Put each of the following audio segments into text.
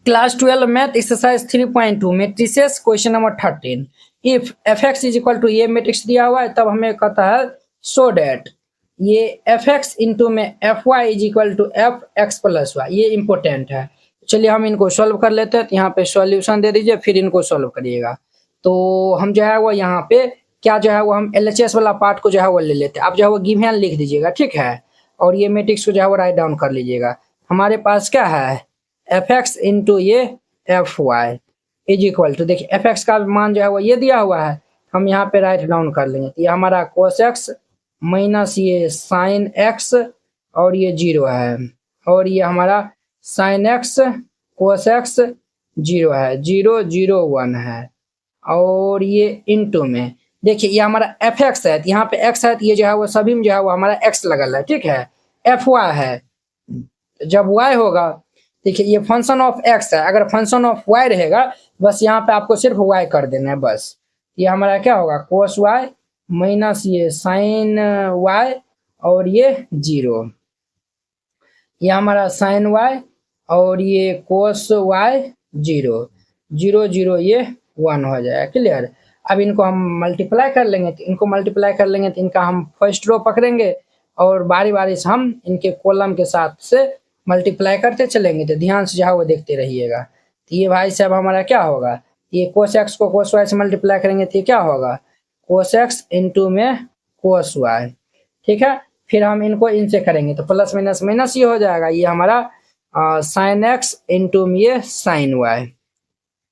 Class 12 math exercise 3.2 matrices question number 13। If f x is equal to ये matrix दिया हुआ है, तब हमें कहता है सो डैट ये एफ एक्स इंटू में f y is equal to f x plus y, ये इंपॉर्टेंट है। चलिए हम इनको सॉल्व कर लेते हैं। तो यहाँ पे सॉल्यूशन दे दीजिए, फिर इनको सॉल्व करिएगा। तो हम जो है वो यहाँ पे क्या जो है वो हम LHS वाला पार्ट को जो है वो ले लेते हैं। आप जो है वो गिवन लिख दीजिएगा, ठीक है। और ये मैट्रिक्स को जो है वो राइट डाउन कर लीजिएगा। हमारे पास क्या है, एफ एक्स इंटू ये f y is equal to, देखिए एफ एक्स का मान जो है वो ये दिया हुआ है, हम यहाँ पे राइट डाउन कर लेंगे। तो ये हमारा कोस एक्स माइनस ये साइन एक्स और ये जीरो है, और ये हमारा sine x cos x zero है, 0 0 1 है। और ये इंटू में देखिए ये हमारा एफ एक्स है, यहाँ पे एक्स है, तो ये जो है वो सभी में जो है वो हमारा एक्स लगल है, ठीक है। एफ वाई है, जब वाई होगा, देखिए ये फंक्शन ऑफ एक्स है, अगर फंक्शन ऑफ वाई रहेगा बस यहाँ पे आपको सिर्फ वाई कर देना है बस। ये हमारा क्या होगा, कोस वाई माइनस ये साइन वाई और ये जीरो, ये हमारा साइन वाई और ये कोस वाई जीरो, 0 0 ये 1 हो जाएगा, क्लियर। अब इनको हम मल्टीप्लाई कर लेंगे, तो इनको मल्टीप्लाई कर लेंगे तो इनका हम फर्स्ट रो पकड़ेंगे और बारी बारी से हम इनके कॉलम के साथ से मल्टीप्लाई करते चलेंगे। तो ध्यान से जो है वो देखते रहिएगा। तो ये भाई साहब हमारा क्या होगा, ये कोस एक्स को कोस वाई से मल्टीप्लाई करेंगे तो ये क्या होगा, कोस एक्स इंटू में कोस वाई, ठीक है। फिर हम इनको इनसे करेंगे तो प्लस माइनस माइनस ये हो जाएगा, ये हमारा साइन एक्स इंटू में ये साइन वाई,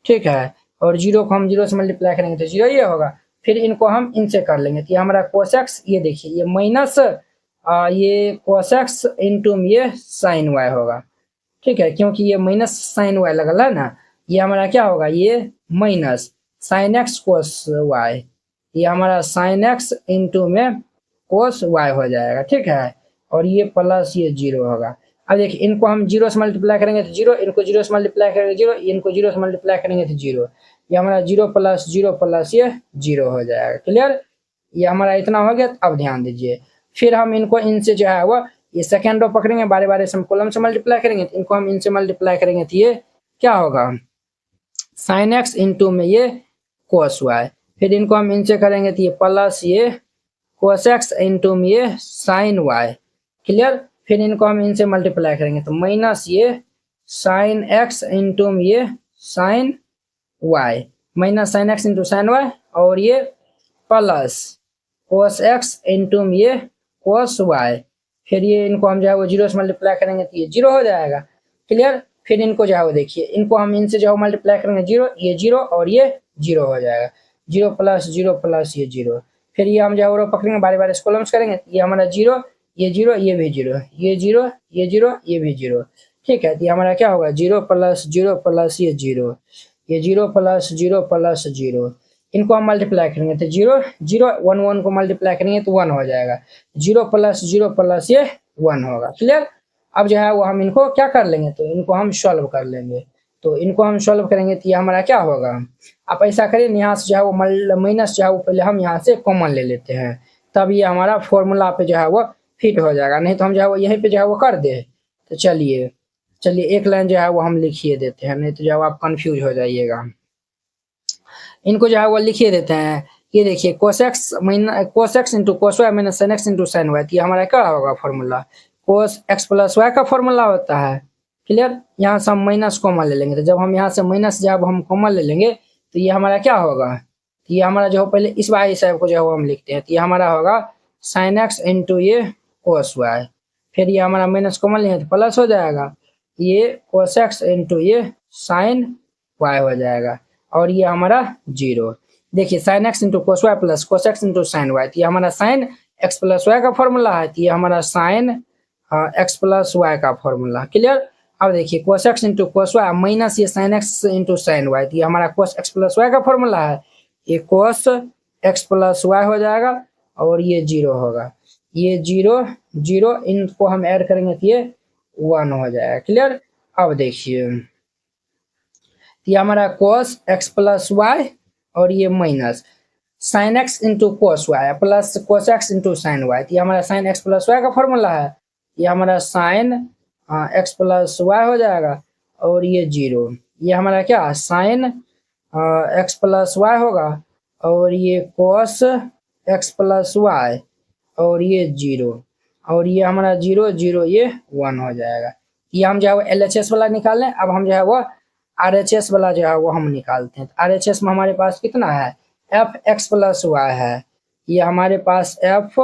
ठीक है। और जीरो को हम जीरो से मल्टीप्लाई करेंगे तो जीरो ये होगा। फिर इनको हम इनसे कर लेंगे तो ये हमारा कोस एक्स, ये देखिए ये माइनस ये कोस एक्स इंटू में ये साइन वाई होगा, ठीक है, क्योंकि ये माइनस साइन वाई लगल है ना। ये हमारा क्या होगा, ये minus sine x cos y, ये हमारा साइन एक्स इंटू में कोस वाई हो जाएगा, ठीक है। और ये प्लस ये जीरो होगा। अब देखिए इनको हम जीरो से मल्टीप्लाई करेंगे तो जीरो, इनको जीरो से मल्टीप्लाई करेंगे जीरो, इनको जीरो से मल्टीप्लाई करेंगे तो जीरो, ये हमारा जीरो प्लस ये जीरो हो जाएगा, क्लियर। ये हमारा इतना हो गया। अब ध्यान दीजिए, फिर हम इनको इनसे जो है वो ये सेकेंड रो पकड़ेंगे, बारे बारे से हम कॉलम से मल्टीप्लाई करेंगे, तो इनको हम इनसे मल्टीप्लाई करेंगे तो ये क्या होगा, साइन एक्स इंटू में ये कोस वाई। फिर इनको हम इनसे करेंगे तो ये प्लस ये कोस एक्स इंटू में ये साइन वाई, क्लियर। फिर इनको हम इनसे मल्टीप्लाई करेंगे तो माइनस ये साइन एक्स इंटू में ये sine y, minus sine x into sine y, और ये प्लस कोस एक्स इंटू में ये कोस वाई। फिर ये इनको हम जो है वो जीरो से मल्टीप्लाई करेंगे तो ये जीरो हो जाएगा, क्लियर। फिर इनको जो है वो देखिए, इनको हम इनसे जो है मल्टीप्लाई करेंगे जीरो, ये जीरो और ये जीरो हो जाएगा, 0 प्लस ये जीरो। फिर ये हम जो है वो पकड़ेंगे, बारी बारी कॉलम्स करेंगे, ये हमारा जीरो, ये जीरो, ये भी जीरो, ये जीरो, ये जीरो, ये भी जीरो, ठीक है। तो ये हमारा क्या होगा, 0 प्लस ये जीरो, ये 0 प्लस जीरो। इनको हम मल्टीप्लाई करेंगे तो 0 0 1 1 को मल्टीप्लाई करेंगे तो 1 हो जाएगा, 0 प्लस ये 1 होगा, क्लियर। अब जो है वो हम इनको क्या कर लेंगे, तो इनको हम सॉल्व कर लेंगे। तो इनको हम सॉल्व करेंगे तो ये हमारा क्या होगा, आप ऐसा करिए, यहाँ से जो है वो माइनस जो है वो पहले हम यहाँ से कॉमन ले लेते हैं, तब ये हमारा फॉर्मूला पे जो है वो फिट हो जाएगा। नहीं तो हम जो है वो यहीं पे जो है वो कर दे। तो चलिए एक लाइन जो है वो हम लिखिए देते हैं, नहीं तो जो है आप कंफ्यूज हो जाइएगा। इनको जो है वो लिखिए देते हैं। ये देखिए cos x into cos y minus sine x into sine y, ये हमारा क्या होगा formula, cos x plus y का फॉर्मूला होता है, क्लियर। यहाँ से हम माइनस कॉमन ले लेंगे, तो जब हम यहाँ से माइनस जब हम कॉमन ले लेंगे तो ये हमारा क्या होगा, तो ये हमारा जो पहले इस वाई साहब को जो है हम लिखते हैं, तो ये हमारा होगा साइन एक्स इंटू ये कोस वाई। फिर ये हमारा माइनस कॉमन लेंगे तो प्लस हो जाएगा, ये कोस एक्स इंटू ये साइन वाई हो जाएगा, और ये हमारा जीरो। देखिए sine x into cos y plus cos x into sine y, ये हमारा साइन एक्स प्लस वाई का फॉर्मूला है, ये हमारा साइन एक्स प्लस वाई का फॉर्मूला, क्लियर। अब देखिए cos x into cos y minus ये sine x into sine y, ये हमारा कोस एक्स प्लस वाई का फॉर्मूला है, ये कोस एक्स प्लस वाई हो जाएगा, और ये जीरो होगा, ये जीरो जीरो, इनको हम ऐड करेंगे तो ये 1 हो जाएगा, क्लियर। अब देखिए ये हमारा कोस एक्स प्लस वाई और ये minus sine x into cos y plus cos x into sine y, ये हमारा साइन एक्स प्लस वाई का फॉर्मूला है, ये हमारा साइन एक्स प्लस वाई हो जाएगा, और ये 0, ये हमारा क्या साइन एक्स प्लस वाई होगा, और ये कोस एक्स प्लस वाई, और ये 0, और ये हमारा 0 0 ये 1 हो जाएगा। ये हम जो है वो LHS वाला निकाल लें। अब हम जो है वो RHS वाला जो है वो हम निकालते हैं। RHS में हमारे पास कितना है, एफ एक्स प्लस वाई है, ये हमारे पास एफ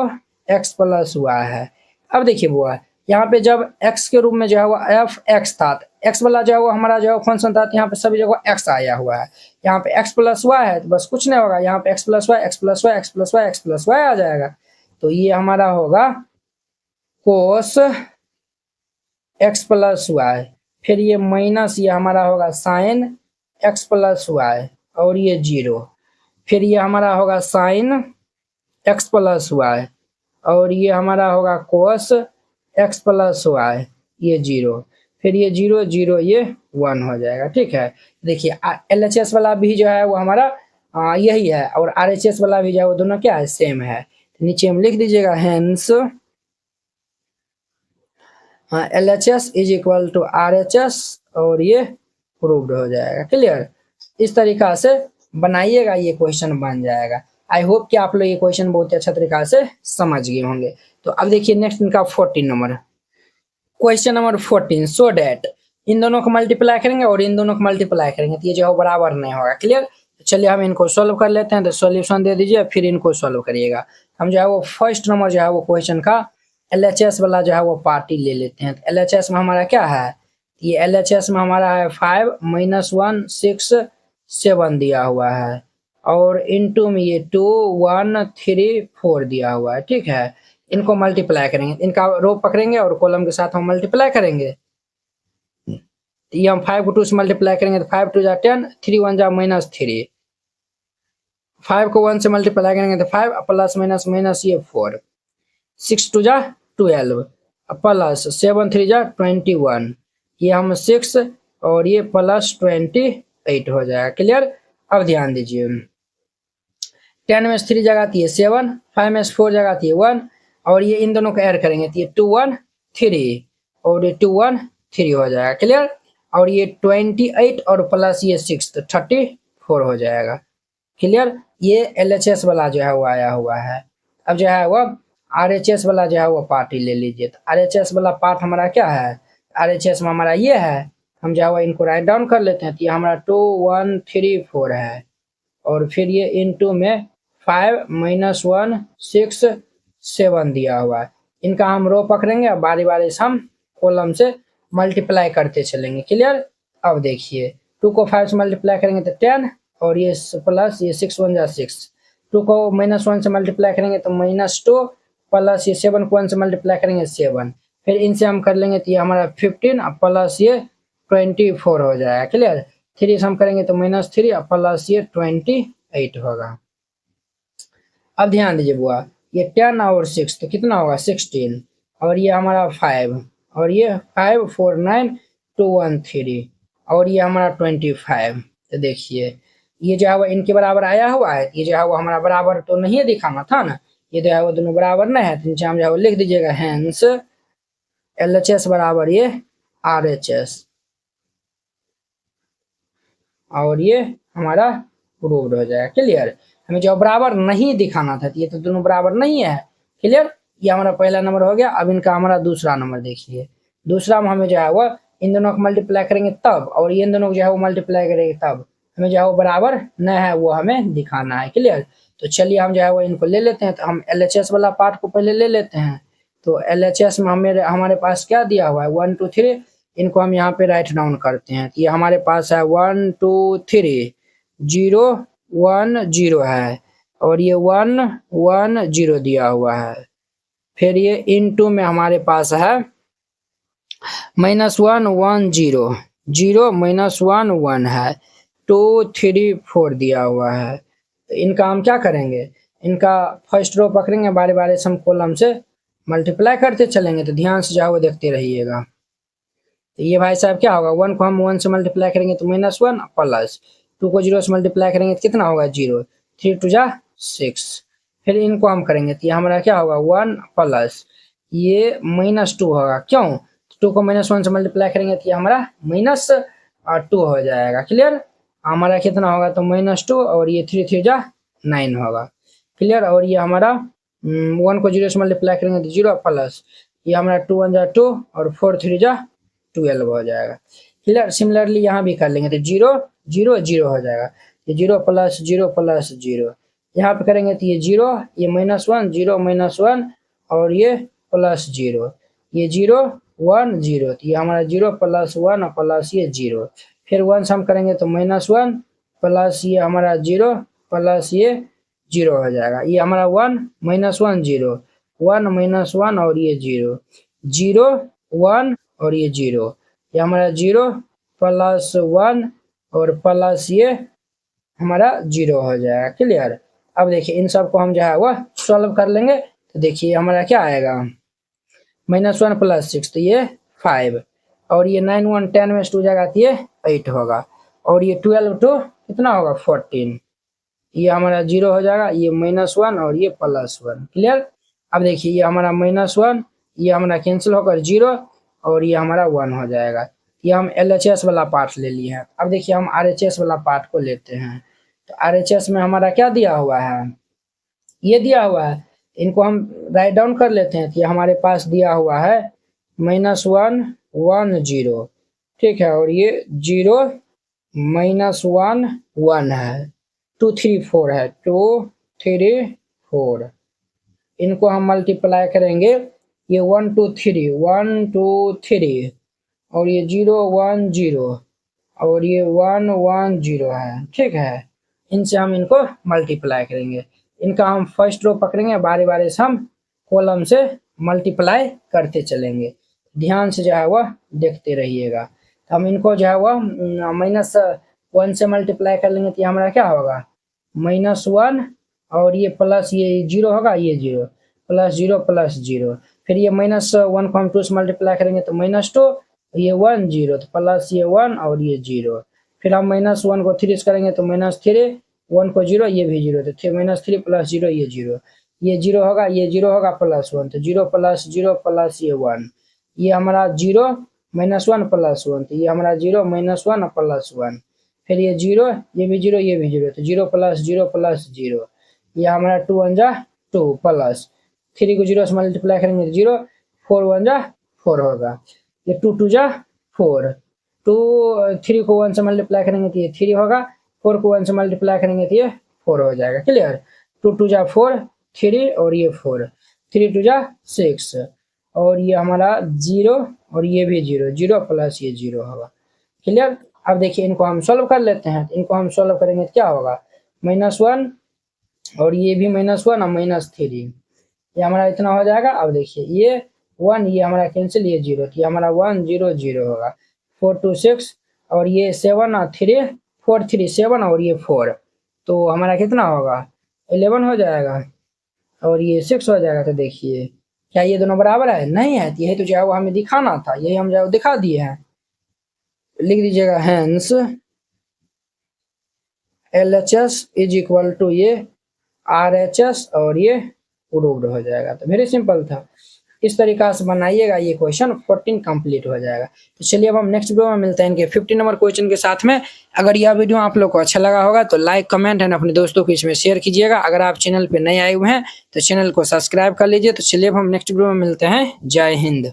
एक्स प्लस वाई है। अब देखिए बुआ, यहाँ पे जब x के रूप में जो है वो एफ एक्स था, x वाला जो है वो हमारा जो है फंक्शन था, यहाँ पे सभी जगह x आया हुआ है। यहाँ पे x प्लस वाई है तो बस कुछ नहीं होगा, यहाँ पे x plus y x plus y x plus y x plus y आ जाएगा। तो ये हमारा होगा कोस एक्स प्लस वाई, फिर ये माइनस ये हमारा होगा साइन एक्स प्लस वाई, और ये 0, फिर ये हमारा होगा साइन एक्स प्लस वाई, और ये हमारा होगा कोस एक्स प्लस वाई, ये 0, फिर ये 0 0 ये 1 हो जाएगा। ठीक है, देखिए LHS वाला भी जो है वो हमारा यही है, और RHS वाला भी जो है वो दोनों क्या है, सेम है। तो नीचे में लिख दीजिएगा hence LHS is equal to RHS, और ये प्रूव्ड हो जाएगा। क्लियर, इस तरीका से बनाइएगा, ये क्वेश्चन बन जाएगा। आई होप कि आप लोग ये क्वेश्चन बहुत ही अच्छा तरीका से समझ गए होंगे। तो अब देखिए नेक्स्ट इनका 14 number question number 14, so that, इन दोनों को मल्टीप्लाई करेंगे और इन दोनों को मल्टीप्लाई करेंगे तो ये जो है बराबर नहीं होगा। क्लियर, चलिए हम इनको सॉल्व कर लेते हैं। तो सॉल्यूशन दे दीजिए, फिर इनको सॉल्व करिएगा। हम जो है वो फर्स्ट नंबर जो है वो क्वेश्चन का LHS वाला जो है वो पार्टी ले लेते हैं। तो LHS में हमारा क्या है, ये LHS में हमारा है 5 -1 6 7 दिया हुआ है, और इनटू में ये 2 1 3 4 दिया हुआ है। ठीक है, इनको मल्टीप्लाई करेंगे, इनका रो पकड़ेंगे और कॉलम के साथ हम मल्टीप्लाई करेंगे। तो ये हम 5 को 2 से मल्टीप्लाई करेंगे तो 5 2 जा 10, 3 1 जा -3, 5 को 1 से मल्टीप्लाई करेंगे तो 5 प्लस माइनस माइनस ये 4, 6 2 जा 12 प्लस 7 3 जा 21, ये हम 6 और ये प्लस 28 हो जाएगा। क्लियर, अब ध्यान दीजिए 10 में 3 जगह थी 7, 5 में 4 जगह थी 1, और ये इन दोनों को ऐड करेंगे तो ये 2 1 3 और ये 2 1 3 हो जाएगा। क्लियर, और ये 28 और प्लस ये 6 तो 34 हो जाएगा। क्लियर, ये LHS वाला जो है वो आया हुआ है। अब जो है वो RHS वाला जो है वो पार्टी ले लीजिए। तो RHS वाला पार्ट हमारा क्या है, RHS में हमारा ये है, हम जो है वो इनको राइट डाउन कर लेते हैं। तो ये हमारा 2 1 3 4 है, और फिर ये इनटू में 5 -1 6 7 दिया हुआ है। इनका हम रो पकड़ेंगे और बारी बारी से हम कॉलम से मल्टीप्लाई करते चलेंगे। क्लियर, अब देखिए 2 को 5 से मल्टीप्लाई करेंगे तो 10, और ये प्लस ये 6 1 जा 6, 2 को -1 से मल्टीप्लाई करेंगे तो -2, प्लस ये 7 को 1 से मल्टीप्लाई करेंगे 7, फिर इनसे हम कर लेंगे तो ये हमारा 15 प्लस ये 24 हो जाएगा। क्लियर, 3 से हम करेंगे तो -3 प्लस ये 28 होगा। अब ध्यान दीजिए बुआ, ये 10 और 6 तो कितना होगा 16, और ये हमारा 5, और ये 5 4 9 2 1 3, और ये हमारा 25। तो देखिए ये जो है वो इनके बराबर आया हुआ है, ये जो है वो हमारा बराबर तो नहीं दिखाना था ना, ये जो है वो दोनों बराबर नहीं है। तो नीचे हम जो है वो लिख दीजिएगा हेंस LHS बराबर ये RHS, और ये हमारा प्रूव्ड हो जाएगा। क्लियर, हमें जो बराबर नहीं दिखाना था, ये तो दोनों बराबर नहीं है। क्लियर, ये हमारा पहला नंबर हो गया। अब इनका हमारा दूसरा नंबर देखिए, दूसरा में हमें जो है वो इन दोनों को मल्टीप्लाई करेंगे तब, और इन दोनों को जो है वो मल्टीप्लाई करेंगे तब, हमें जो है वो बराबर न है वो हमें दिखाना है। क्लियर, तो चलिए हम जो है वो इनको ले लेते हैं। तो हम LHS वाला पार्ट को पहले ले लेते हैं। तो LHS में हमारे पास क्या दिया हुआ है 1 2 3, इनको हम यहाँ पे राइट डाउन करते हैं। तो ये हमारे पास है 1 2 3 0 1 0 है, और ये 1 1 0 दिया हुआ है, फिर ये इनटू में हमारे पास है -1 1 0 0 -1 1 है, 2 3 4 दिया हुआ है। तो इनका हम क्या करेंगे, इनका फर्स्ट रो पकड़ेंगे, बारी बारी से हम कॉलम से मल्टीप्लाई करते चलेंगे। तो ध्यान से जाओ देखते रहिएगा। तो ये भाई साहब क्या होगा, 1 को हम 1 से मल्टीप्लाई करेंगे तो -1, प्लस 2 को 0 से मल्टीप्लाई करेंगे तो कितना होगा 0, 3 2 जा 6, फिर इनको हम करेंगे तो ये हमारा क्या होगा 1 प्लस ये -2 होगा। क्यों, 2 को -1 से मल्टीप्लाई करेंगे तो ये हमारा -2 हो जाएगा। क्लियर, हमारा कितना होगा तो -2 और ये 3 3 जा 9 होगा। क्लियर, और ये हमारा 1 को 0 से मल्टीप्लाई करेंगे तो 0 प्लस ये हमारा 2 1 जा 2 और 4 3 जा 12 हो जाएगा। क्लियर, सिमिलरली यहाँ भी कर लेंगे तो 0 0 0 हो जाएगा। ये 0 प्लस 0 प्लस 0 यहाँ पे करेंगे तो ये 0 ये -1 0 -1 और ये प्लस 0 ये 0 1 0 तो ये हमारा 0 प्लस 1 प्लस ये 0 फिर 1 से हम करेंगे तो -1 प्लस ये हमारा 0 प्लस ये 0 हो जाएगा। ये हमारा 1 -1 0 1 -1 और ये 0 0 1 और ये 0 ये हमारा 0 प्लस 1 और प्लस ये हमारा 0 हो जाएगा। क्लियर, अब देखिए इन सब को हम जो है वह सॉल्व कर लेंगे तो देखिए हमारा क्या आएगा -1 प्लस 6 तो ये 5 और ये 9 1 10 में 2 जाएगा तो ये 8 होगा और ये 12 2 कितना होगा 14 ये हमारा 0 हो जाएगा। ये -1 और ये +1। क्लियर, अब देखिए ये हमारा -1 ये हमारा कैंसिल होकर 0 और ये हमारा 1 हो जाएगा। ये हम LHS वाला पार्ट ले लिए हैं। अब देखिए हम RHS वाला पार्ट को लेते हैं तो RHS में हमारा क्या दिया हुआ है, ये दिया हुआ है। इनको हम राइट डाउन कर लेते हैं तो ये हमारे पास दिया हुआ है -1 1 0 ठीक है और ये 0 -1 1 है 2 3 4 है 2 3 4 इनको हम मल्टीप्लाई करेंगे ये 1 2 3 1 2 3 और ये 0 1 0 और ये 1 1 0 है। ठीक है, इनसे हम इनको मल्टीप्लाई करेंगे। इनका हम फर्स्ट रो पकड़ेंगे, बारी बारी से हम कॉलम से मल्टीप्लाई करते चलेंगे। ध्यान से जो है वह देखते रहिएगा। तो हम इनको जो है वह -1 से मल्टीप्लाई कर लेंगे तो ये हमारा क्या होगा -1 और ये प्लस ये 0 होगा ये 0 प्लस 0 प्लस 0 फिर ये -1 को हम 2 से मल्टीप्लाई करेंगे तो -2 ये 1 0 तो प्लस ये 1 और ये 0 फिर हम -1 को 3 से करेंगे तो -3 1 को 0 ये भी 0 तो -3 प्लस 0 ये 0 ये 0 होगा ये 0 होगा +1 तो 0 प्लस 0 प्लस ये 1 ये हमारा 0 -1 प्लस 1 तो ये हमारा 0 -1 प्लस 1 फिर ये 0 ये भी 0 ये भी 0 तो 0 प्लस 0 प्लस 0 ये हमारा 2 1 जा 2 प्लस 3 को 0 से मल्टीप्लाई करेंगे तो 0 4 1 जा 4 होगा ये 2 2 जा 4 2 3 को 1 से मल्टीप्लाई करेंगे तो ये 3 होगा 4 को 1 से मल्टीप्लाई करेंगे तो ये 4 हो जाएगा। क्लियर, 2 2 जा 4 3 और ये 4 3 2 जा 6 और ये हमारा 0 और ये भी 0 0 प्लस ये 0 होगा। क्लियर, अब देखिए इनको हम सॉल्व कर लेते हैं। इनको हम सॉल्व करेंगे तो क्या होगा -1 और ये भी -1 और -3 ये हमारा इतना हो जाएगा। अब देखिए ये 1 ये हमारा कैंसिल ये 0 तो ये हमारा 1 0 0 होगा 4 2 6 और ये 7 और 3 4 3 7 और ये 4 तो हमारा कितना होगा 11 हो जाएगा और ये 6 हो जाएगा। तो देखिए क्या ये दोनों बराबर है, नहीं है, यही तो जो है वो हमें दिखाना था, यही हम जो दिखा दिए हैं। लिख दीजिएगा hence LHS is equal to ये RHS और ये प्रूव्ड हो जाएगा। तो वेरी सिंपल था, इस तरीका से बनाइएगा, ये क्वेश्चन 14 कंप्लीट हो जाएगा। तो चलिए अब हम नेक्स्ट वीडियो में मिलते हैं इनके 15 नंबर क्वेश्चन के साथ में। अगर यह वीडियो आप लोग को अच्छा लगा होगा तो लाइक कमेंट एंड अपने दोस्तों को इसमें शेयर कीजिएगा। अगर आप चैनल पे नए आए हुए हैं तो चैनल को सब्सक्राइब कर लीजिए। तो चलिए अब हम नेक्स्ट वीडियो में मिलते हैं। जय हिंद।